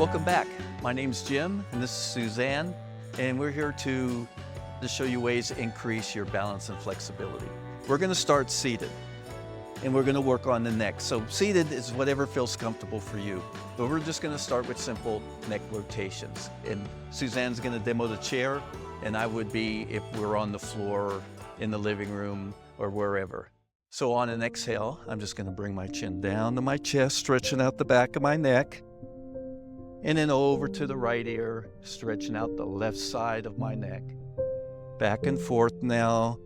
Welcome back. My name's Jim and this is Suzanne, and we're here to show you ways to increase your balance and flexibility. We're going to start seated and we're going to work on the neck. So seated is whatever feels comfortable for you, but we're just going to start with simple neck rotations. And Suzanne's going to demo the chair, and I would be if we're on the floor, in the living room, or wherever. So on an exhale, I'm just going to bring my chin down to my chest, stretching out the back of my neck. And then over to the right ear, stretching out the left side of my neck. Back and forth now,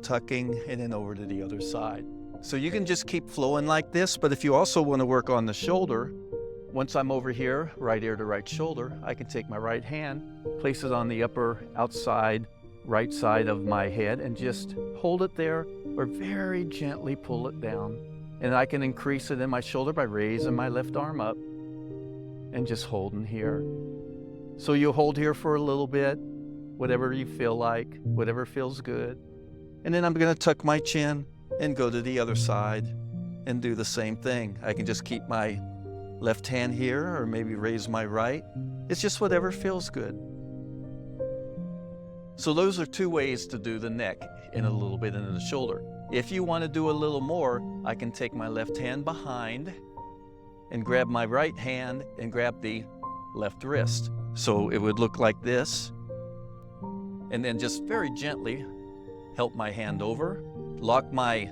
tucking, and then over to the other side. So you can just keep flowing like this, but if you also want to work on the shoulder, once I'm over here, right ear to right shoulder, I can take my right hand, place it on the upper outside right side of my head, and just hold it there, or very gently pull it down. And I can increase it in my shoulder by raising my left arm up and just holding here. So you hold here for a little bit, whatever you feel like, whatever feels good. And then I'm going to tuck my chin and go to the other side and do the same thing. I can just keep my left hand here or maybe raise my right. It's just whatever feels good. So those are two ways to do the neck and a little bit into the shoulder. If you want to do a little more, I can take my left hand behind and grab my right hand and grab the left wrist. So it would look like this. And then just very gently help my hand over, lock my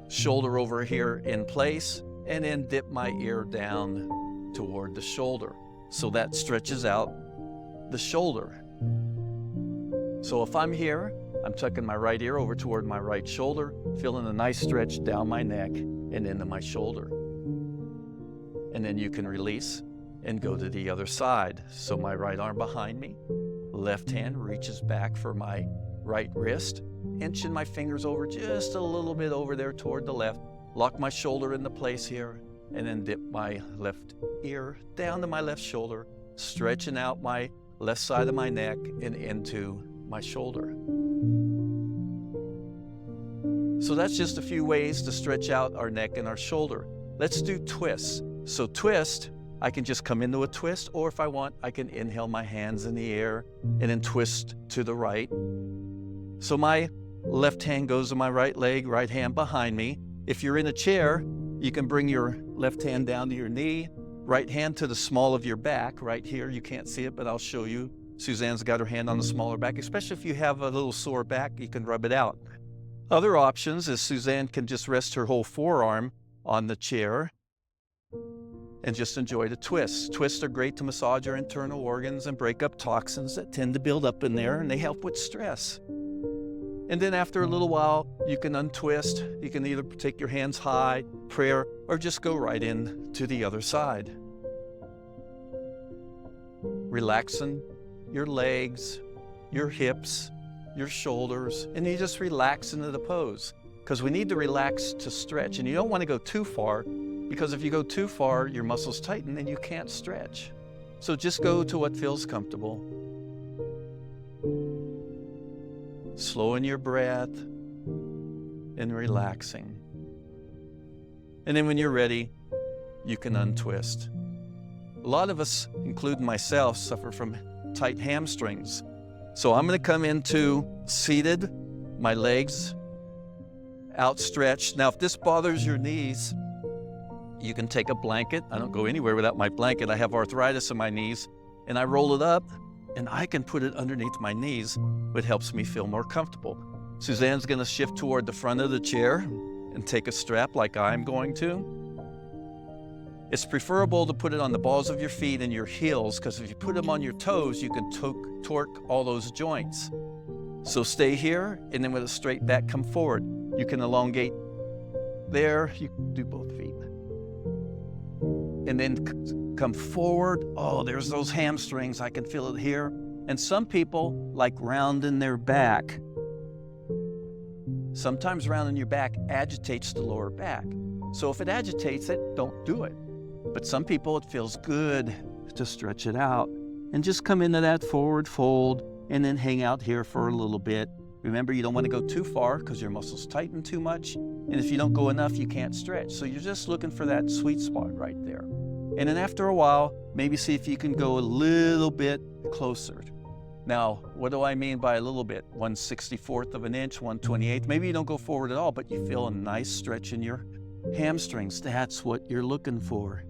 shoulder over here in place, and then dip my ear down toward the shoulder. So that stretches out the shoulder. So if I'm here, I'm tucking my right ear over toward my right shoulder, feeling a nice stretch down my neck and into my shoulder. And then you can release and go to the other side. So my right arm behind me, left hand reaches back for my right wrist, inching my fingers over just a little bit over there toward the left, lock my shoulder into place here, and then dip my left ear down to my left shoulder, stretching out my left side of my neck and into my shoulder. So that's just a few ways to stretch out our neck and our shoulder. Let's do twists. So twist, I can just come into a twist, or if I want, I can inhale my hands in the air and then twist to the right. So my left hand goes to my right leg, right hand behind me. If you're in a chair, you can bring your left hand down to your knee, right hand to the small of your back, right here. You can't see it, but I'll show you. Suzanne's got her hand on the smaller back, especially if you have a little sore back, you can rub it out. Other options is Suzanne can just rest her whole forearm on the chair and just enjoy the twists. Twists are great to massage our internal organs and break up toxins that tend to build up in there, and they help with stress. And then after a little while, you can untwist. You can either take your hands high, prayer, or just go right in to the other side. Relaxing your legs, your hips, your shoulders, and you just relax into the pose. Because we need to relax to stretch, and you don't want to go too far, because if you go too far, your muscles tighten and you can't stretch. So just go to what feels comfortable. Slowing your breath and relaxing. And then when you're ready, you can untwist. A lot of us, including myself, suffer from tight hamstrings. So I'm going to come into seated, my legs outstretched. Now, if this bothers your knees, you can take a blanket. I don't go anywhere without my blanket. I have arthritis in my knees, and I roll it up, and I can put it underneath my knees, which helps me feel more comfortable. Suzanne's going to shift toward the front of the chair and take a strap like I'm going to. It's preferable to put it on the balls of your feet and your heels, because if you put them on your toes, you can torque all those joints. So stay here, and then with a straight back, come forward. You can elongate there. You can do both feet. And then come forward. Oh, there's those hamstrings. I can feel it here. And some people like rounding their back. Sometimes rounding your back agitates the lower back. So if it agitates it, don't do it. But some people, it feels good to stretch it out and just come into that forward fold and then hang out here for a little bit. Remember, you don't want to go too far because your muscles tighten too much. And if you don't go enough, you can't stretch. So you're just looking for that sweet spot right there. And then after a while, maybe see if you can go a little bit closer. Now, what do I mean by a little bit? 1/64th of an inch, 1/28th. Maybe you don't go forward at all, but you feel a nice stretch in your hamstrings. That's what you're looking for.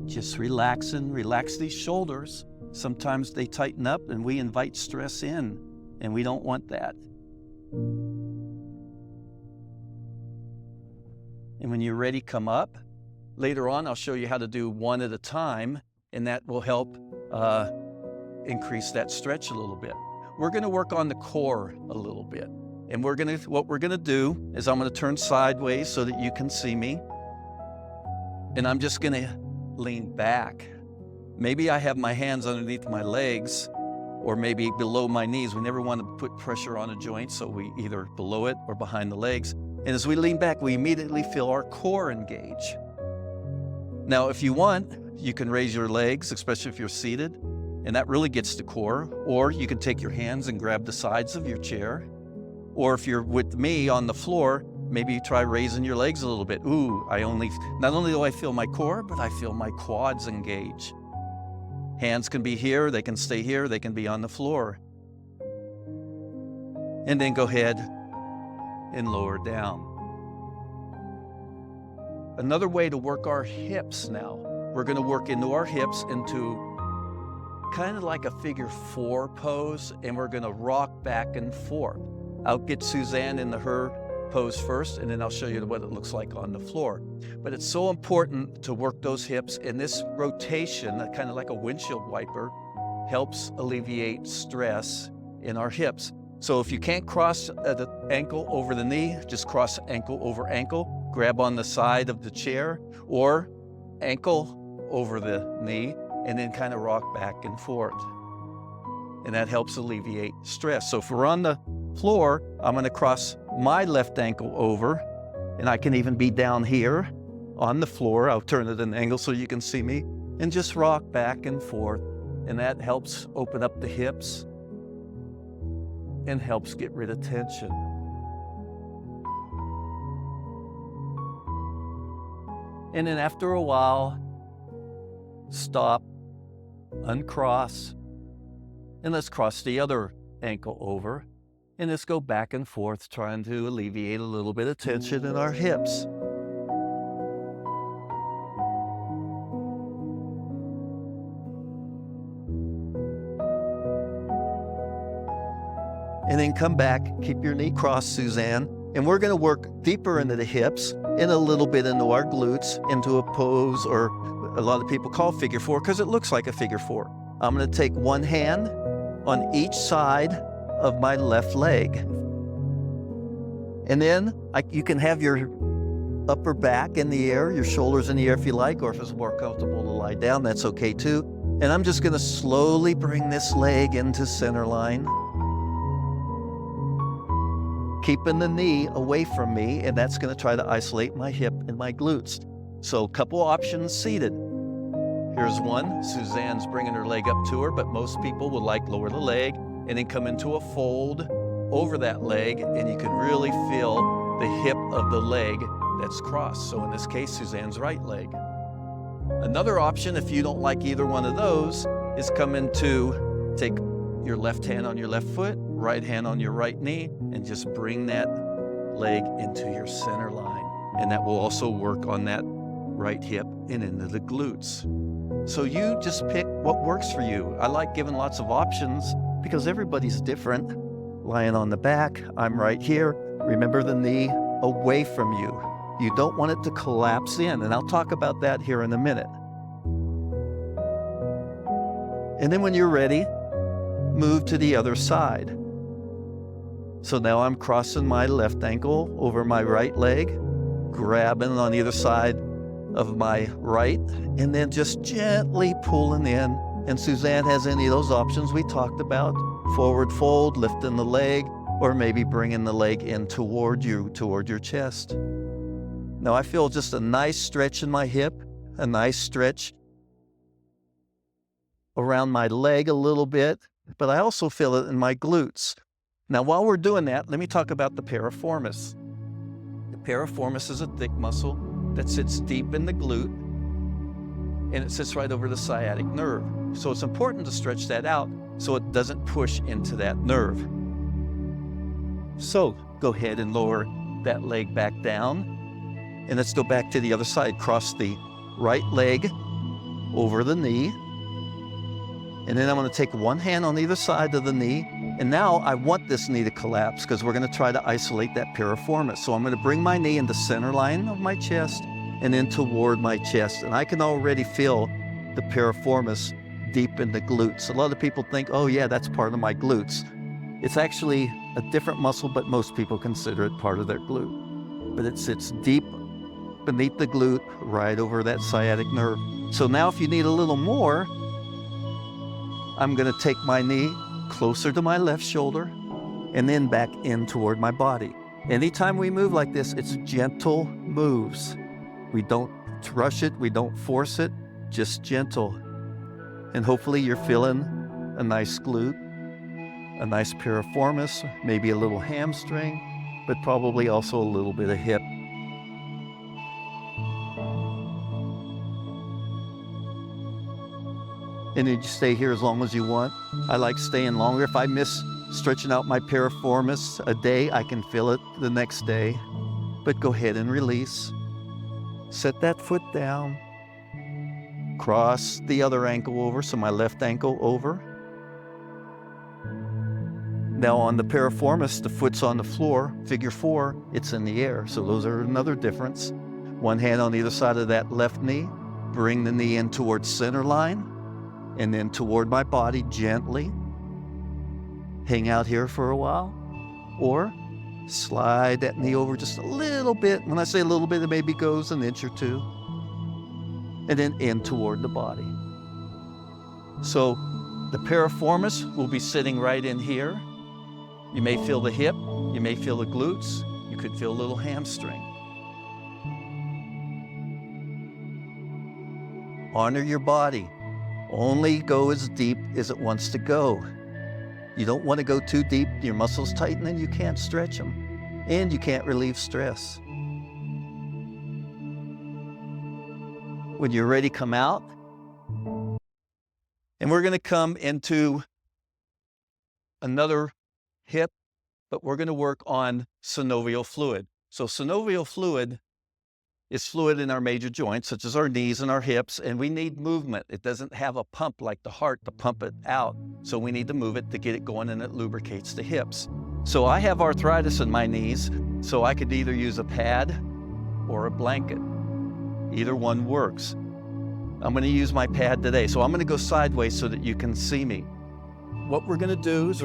Just relax these shoulders. Sometimes they tighten up and we invite stress in, and we don't want that. And when you're ready, come up. Later on, I'll show you how to do one at a time, and that will help increase that stretch a little bit. We're going to work on the core a little bit. And what we're going to do is I'm going to turn sideways so that you can see me. And I'm just going to lean back. Maybe I have my hands underneath my legs or maybe below my knees. We never want to put pressure on a joint, so we either below it or behind the legs. And as we lean back, we immediately feel our core engage. Now, if you want, you can raise your legs, especially if you're seated, and that really gets the core. Or you can take your hands and grab the sides of your chair. Or if you're with me on the floor, maybe you try raising your legs a little bit. Ooh, not only do I feel my core, but I feel my quads engage. Hands can be here, they can stay here, they can be on the floor. And then go ahead and lower down. Another way to work our hips now, we're going to work into our hips into kind of like a figure 4 pose, and we're going to rock back and forth. I'll get Suzanne into her pose first, and then I'll show you what it looks like on the floor. But it's so important to work those hips, and this rotation, kind of like a windshield wiper, helps alleviate stress in our hips. So if you can't cross the ankle over the knee, just cross ankle over ankle, grab on the side of the chair, or ankle over the knee, and then kind of rock back and forth. And that helps alleviate stress. So if we're on the floor, I'm going to cross my left ankle over, and I can even be down here on the floor. I'll turn it an angle so you can see me, and just rock back and forth. And that helps open up the hips and helps get rid of tension. And then after a while, stop, uncross, and let's cross the other ankle over. And let's go back and forth, trying to alleviate a little bit of tension in our hips. And then come back, keep your knee crossed, Suzanne. And we're going to work deeper into the hips and a little bit into our glutes, into a pose, or a lot of people call figure 4 because it looks like a figure 4. I'm going to take one hand on each side of my left leg. And then you can have your upper back in the air, your shoulders in the air if you like, or if it's more comfortable to lie down, that's okay too. And I'm just going to slowly bring this leg into center line, keeping the knee away from me, and that's going to try to isolate my hip and my glutes. So a couple options seated. Here's one. Suzanne's bringing her leg up to her, but most people would lower the leg and then come into a fold over that leg, and you can really feel the hip of the leg that's crossed. So in this case, Suzanne's right leg. Another option, if you don't like either one of those, is take your left hand on your left foot, right hand on your right knee, and just bring that leg into your center line. And that will also work on that right hip and into the glutes. So you just pick what works for you. I like giving lots of options because everybody's different. Lying on the back, I'm right here. Remember the knee away from you. You don't want it to collapse in, and I'll talk about that here in a minute. And then when you're ready, move to the other side. So now I'm crossing my left ankle over my right leg, grabbing on either side of my right, and then just gently pulling in. And Suzanne has any of those options we talked about. Forward fold, lifting the leg, or maybe bringing the leg in toward your chest. Now I feel just a nice stretch in my hip, a nice stretch around my leg a little bit, but I also feel it in my glutes. Now while we're doing that, let me talk about the piriformis. The piriformis is a thick muscle that sits deep in the glute, and it sits right over the sciatic nerve. So it's important to stretch that out so it doesn't push into that nerve. So go ahead and lower that leg back down, and let's go back to the other side. Cross the right leg over the knee, and then I'm going to take one hand on either side of the knee, and now I want this knee to collapse because we're going to try to isolate that piriformis. So I'm going to bring my knee in the center line of my chest and then toward my chest, and I can already feel the piriformis deep in the glutes. A lot of people think, oh yeah, that's part of my glutes. It's actually a different muscle, but most people consider it part of their glute. But it sits deep beneath the glute, right over that sciatic nerve. So now if you need a little more, I'm going to take my knee closer to my left shoulder and then back in toward my body. Anytime we move like this, it's gentle moves. We don't rush it, we don't force it, just gentle. And hopefully you're feeling a nice glute, a nice piriformis, maybe a little hamstring, but probably also a little bit of hip. And then you stay here as long as you want. I like staying longer. If I miss stretching out my piriformis a day, I can feel it the next day. But go ahead and release. Set that foot down. Cross the other ankle over, so my left ankle over. Now on the piriformis, the foot's on the floor. Figure 4, it's in the air. So those are another difference. One hand on either side of that left knee. Bring the knee in towards center line and then toward my body gently. Hang out here for a while. Or slide that knee over just a little bit. When I say a little bit, it maybe goes an inch or two. And then in toward the body. So the piriformis will be sitting right in here. You may feel the hip, you may feel the glutes, you could feel a little hamstring. Honor your body. Only go as deep as it wants to go. You don't want to go too deep, your muscles tighten and you can't stretch them. And you can't relieve stress. When you're ready, come out. And we're going to come into another hip, but we're going to work on synovial fluid. So synovial fluid is fluid in our major joints, such as our knees and our hips, and we need movement. It doesn't have a pump like the heart to pump it out. So we need to move it to get it going, and it lubricates the hips. So I have arthritis in my knees, so I could either use a pad or a blanket. Either one works. I'm going to use my pad today. So I'm going to go sideways so that you can see me. What we're going to do is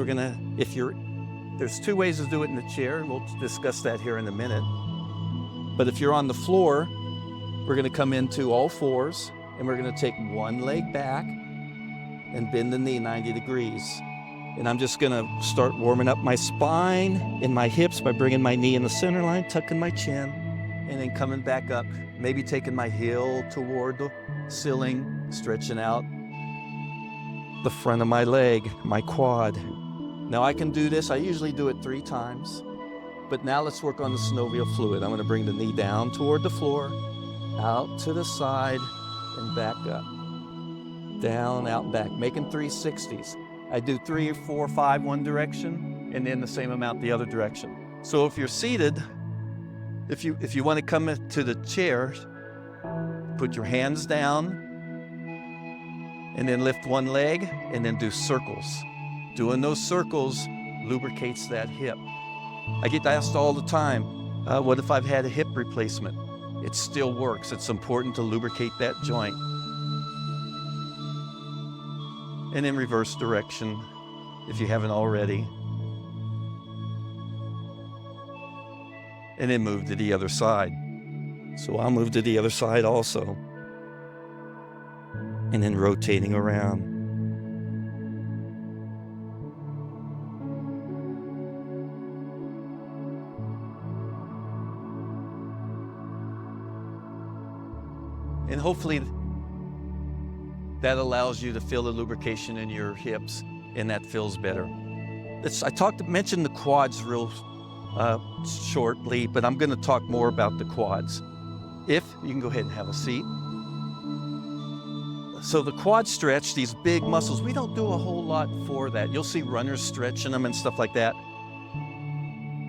there's 2 ways to do it in the chair. We'll discuss that here in a minute. But if you're on the floor, we're going to come into all fours, and we're going to take one leg back and bend the knee 90 degrees. And I'm just going to start warming up my spine and my hips by bringing my knee in the center line, tucking my chin, and then coming back up, maybe taking my heel toward the ceiling, stretching out the front of my leg, my quad. Now I can do this. I usually do it 3 times. But now let's work on the synovial fluid. I'm going to bring the knee down toward the floor, out to the side, and back up. Down, out, back, making 360s. I do 3 or 4 or 5 one direction, and then the same amount the other direction. So if you're seated, if you want to come to the chair, put your hands down, and then lift one leg, and then do circles. Doing those circles lubricates that hip. I get asked all the time, what if I've had a hip replacement? It still works. It's important to lubricate that joint. And in reverse direction, if you haven't already. And then move to the other side. So I'll move to the other side also. And then rotating around. And hopefully that allows you to feel the lubrication in your hips, and that feels better. I mentioned the quads real shortly, but I'm going to talk more about the quads. If you can go ahead and have a seat. So the quad stretch, these big muscles, we don't do a whole lot for that. You'll see runners stretching them and stuff like that.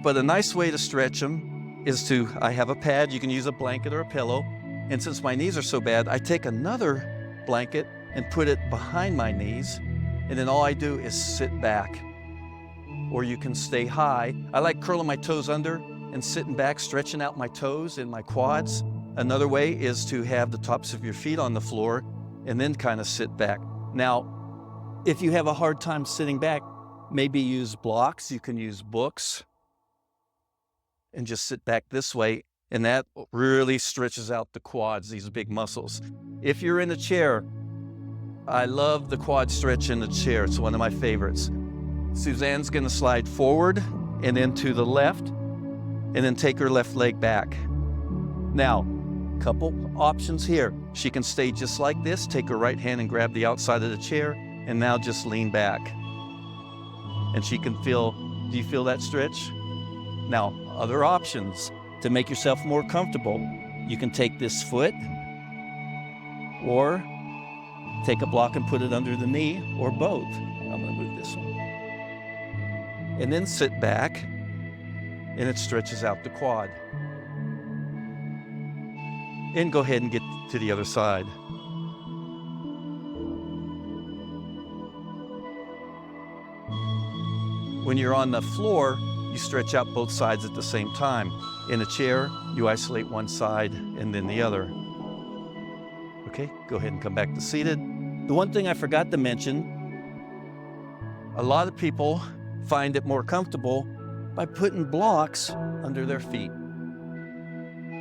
But a nice way to stretch them is I have a pad, you can use a blanket or a pillow. And since my knees are so bad, I take another blanket and put it behind my knees. And then all I do is sit back. Or you can stay high. I like curling my toes under and sitting back, stretching out my toes and my quads. Another way is to have the tops of your feet on the floor and then kind of sit back. Now, if you have a hard time sitting back, maybe use blocks. You can use books and just sit back this way. And that really stretches out the quads, these big muscles. If you're in a chair, I love the quad stretch in the chair. It's one of my favorites. Suzanne's gonna slide forward and then to the left, and then take her left leg back. Now, couple options here. She can stay just like this, take her right hand and grab the outside of the chair, and now just lean back. And she can feel, do you feel that stretch? Now, other options to make yourself more comfortable. You can take this foot, or take a block and put it under the knee, or both. I'm gonna move this one. And then sit back, and it stretches out the quad. And go ahead and get to the other side. When you're on the floor, you stretch out both sides at the same time. In a chair, you isolate one side and then the other. Okay, go ahead and come back to seated. The one thing I forgot to mention, a lot of people find it more comfortable by putting blocks under their feet.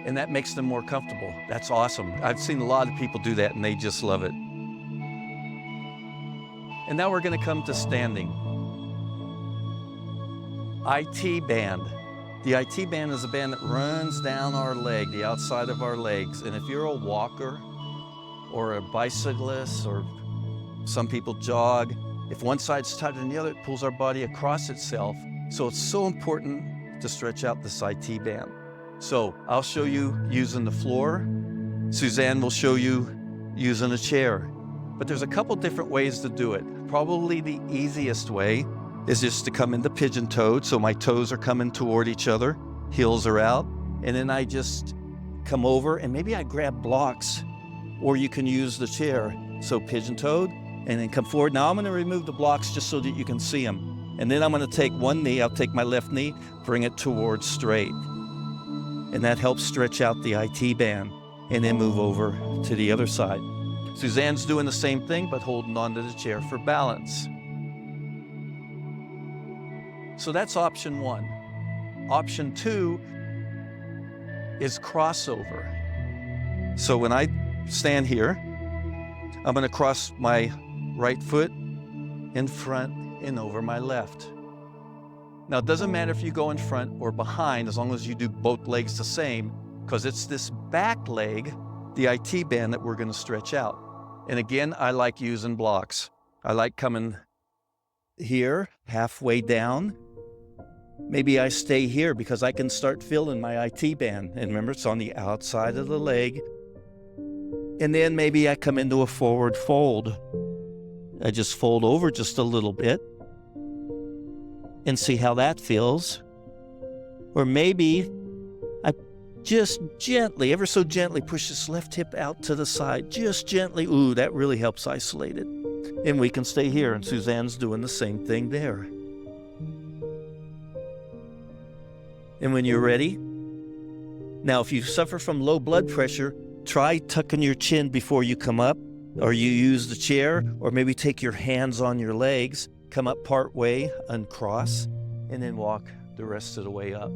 And that makes them more comfortable. That's awesome. I've seen a lot of people do that and they just love it. And now we're gonna come to standing. IT band. The IT band is a band that runs down our leg, the outside of our legs. And if you're a walker or a bicyclist, or some people jog, if one side's tighter than the other, it pulls our body across itself. So it's so important to stretch out this IT band. So I'll show you using the floor. Suzanne will show you using a chair. But there's a couple different ways to do it. Probably the easiest way is just to come into pigeon-toed. So my toes are coming toward each other, heels are out. And then I just come over and maybe I grab blocks, or you can use the chair. So pigeon-toed and then come forward. Now I'm gonna remove the blocks just so that you can see them. And then I'm gonna take one knee, I'll take my left knee, bring it towards straight. And that helps stretch out the IT band, and then move over to the other side. Suzanne's doing the same thing, but holding onto the chair for balance. So that's option one. Option two is crossover. So when I stand here, I'm gonna cross my right foot in front and over my left. Now, it doesn't matter if you go in front or behind, as long as you do both legs the same, because it's this back leg, the IT band, that we're gonna stretch out. And again, I like using blocks. I like coming here, halfway down. Maybe I stay here because I can start feeling my IT band. And remember, it's on the outside of the leg. And then maybe I come into a forward fold. I just fold over just a little bit and see how that feels. Or maybe I just gently, ever so gently, push this left hip out to the side, just gently. Ooh, that really helps isolate it. And we can stay here, and Suzanne's doing the same thing there. And when you're ready, now if you suffer from low blood pressure, try tucking your chin before you come up, or you use the chair, or maybe take your hands on your legs, come up part way, uncross, and then walk the rest of the way up.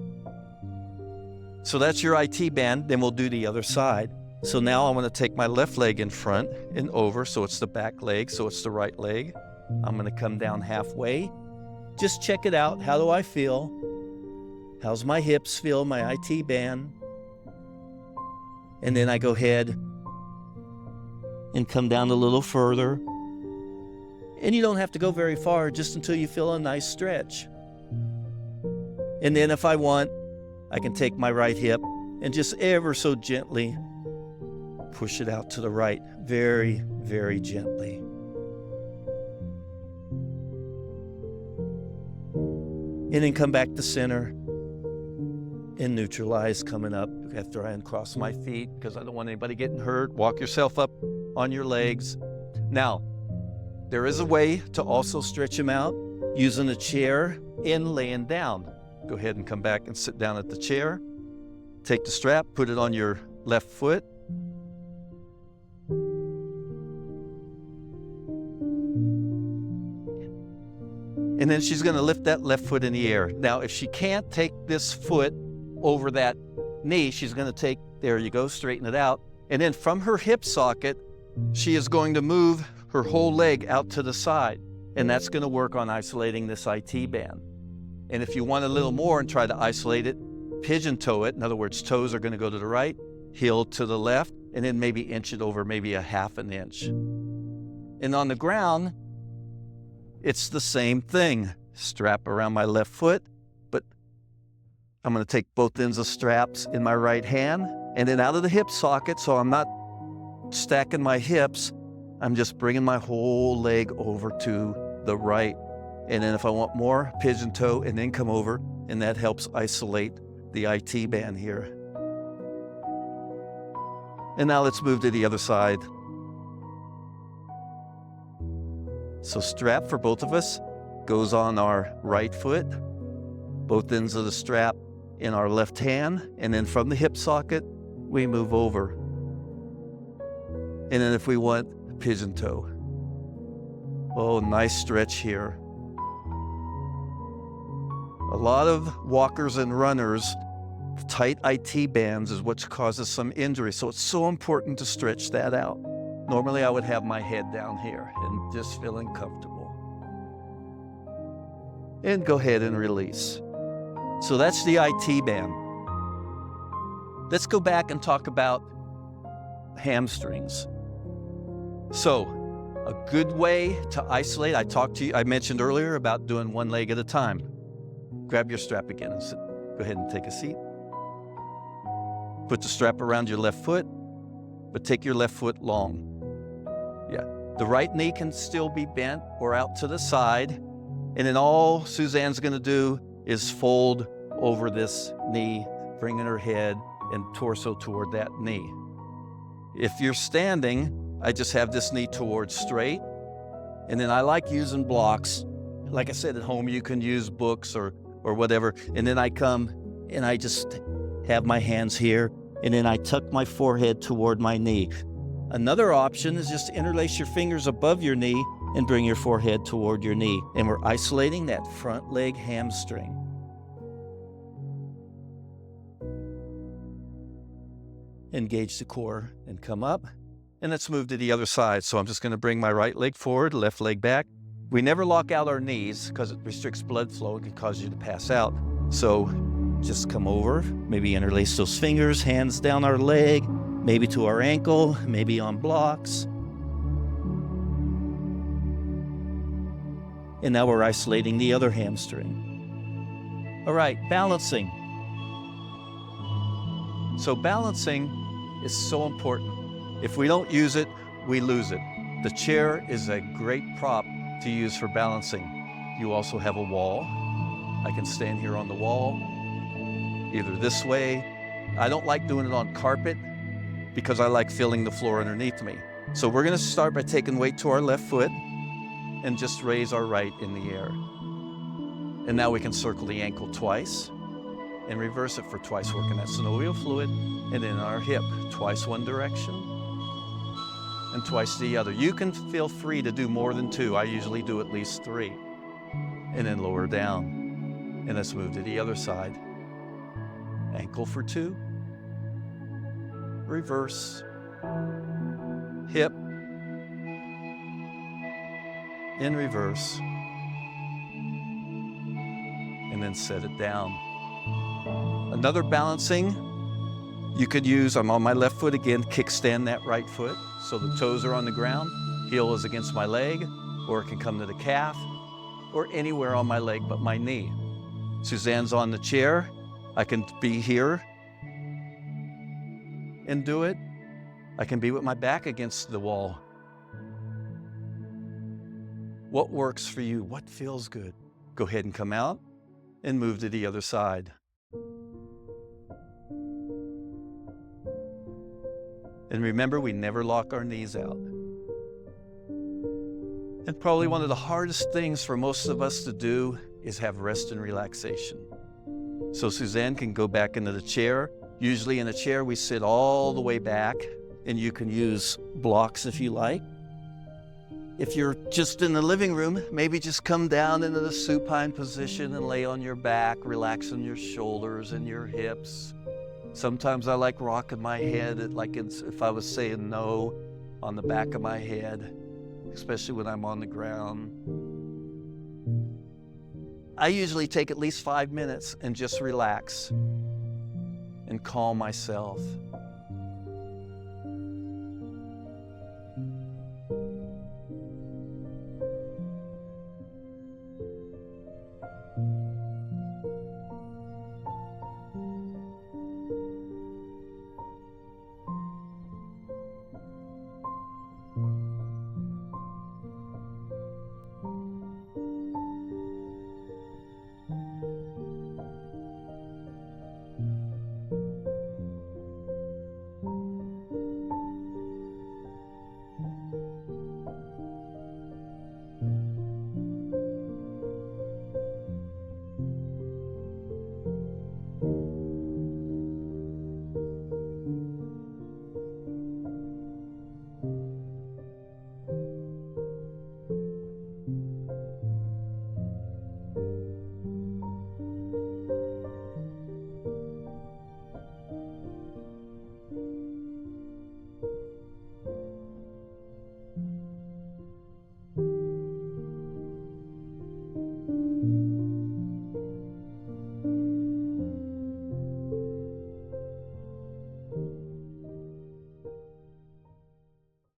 So that's your IT band. Then we'll do the other side. So now I'm going to take my left leg in front and over, so it's the back leg, so it's the right leg. I'm going to come down halfway. Just check it out. How do I feel? How's my hips feel, my IT band? And then I go ahead and come down a little further. And you don't have to go very far, just until you feel a nice stretch. And then if I want, I can take my right hip and just ever so gently push it out to the right, very, very gently. And then come back to center and neutralize coming up after I uncross my feet because I don't want anybody getting hurt. Walk yourself up on your legs. Now, there is a way to also stretch them out using a chair and laying down. Go ahead and come back and sit down at the chair. Take the strap, put it on your left foot. And then she's going to lift that left foot in the air. Now, if she can't take this foot over that knee, she's going to take, there you go, straighten it out. And then from her hip socket, she is going to move her whole leg out to the side. And that's going to work on isolating this IT band. And if you want a little more and try to isolate it, pigeon toe it. In other words, toes are going to go to the right, heel to the left, and then maybe inch it over maybe a half an inch. And on the ground, it's the same thing. Strap around my left foot, but I'm going to take both ends of straps in my right hand and then out of the hip socket, so I'm not stacking my hips. I'm just bringing my whole leg over to the right. And then if I want more, pigeon toe and then come over, and that helps isolate the IT band here. And now let's move to the other side. So strap for both of us goes on our right foot, both ends of the strap in our left hand, and then from the hip socket, we move over. And then if we want, pigeon toe. Oh, nice stretch here. A lot of walkers and runners, tight IT bands is what causes some injury. So it's so important to stretch that out. Normally I would have my head down here and just feeling comfortable. And go ahead and release. So that's the IT band. Let's go back and talk about hamstrings. So a good way to isolate, I mentioned earlier about doing one leg at a time. Grab your strap again and sit. Go ahead and take a seat. Put the strap around your left foot, but take your left foot long. Yeah, the right knee can still be bent or out to the side. And then all Suzanne's gonna do is fold over this knee, bringing her head and torso toward that knee. If you're standing, I just have this knee towards straight. And then I like using blocks. Like I said, at home you can use books or whatever. And then I come and I just have my hands here, and then I tuck my forehead toward my knee. Another option is just interlace your fingers above your knee and bring your forehead toward your knee. And we're isolating that front leg hamstring. Engage the core and come up. And let's move to the other side. So I'm just going to bring my right leg forward, left leg back. We never lock out our knees because it restricts blood flow. It can cause you to pass out. So just come over, maybe interlace those fingers, hands down our leg, maybe to our ankle, maybe on blocks. And now we're isolating the other hamstring. All right, balancing. So balancing is so important. If we don't use it, we lose it. The chair is a great prop to use for balancing. You also have a wall. I can stand here on the wall, either this way. I don't like doing it on carpet because I like feeling the floor underneath me. So we're gonna start by taking weight to our left foot and just raise our right in the air. And now we can circle the ankle twice and reverse it for twice, working that synovial fluid, and then our hip, twice one direction and twice the other. You can feel free to do more than two. I usually do at least three. And then lower down. And let's move to the other side. Ankle for two. Reverse. Hip. In reverse. And then set it down. Another balancing you could use, I'm on my left foot again, kickstand that right foot so the toes are on the ground, heel is against my leg, or it can come to the calf, or anywhere on my leg but my knee. Suzanne's on the chair. I can be here and do it, I can be with my back against the wall. What works for you? What feels good? Go ahead and come out and move to the other side. And remember, we never lock our knees out. And probably one of the hardest things for most of us to do is have rest and relaxation. So Suzanne can go back into the chair. Usually in a chair, we sit all the way back, and you can use blocks if you like. If you're just in the living room, maybe just come down into the supine position and lay on your back, relaxing your shoulders and your hips. Sometimes I like rocking my head like if I was saying no on the back of my head, especially when I'm on the ground. I usually take at least 5 minutes and just relax and calm myself.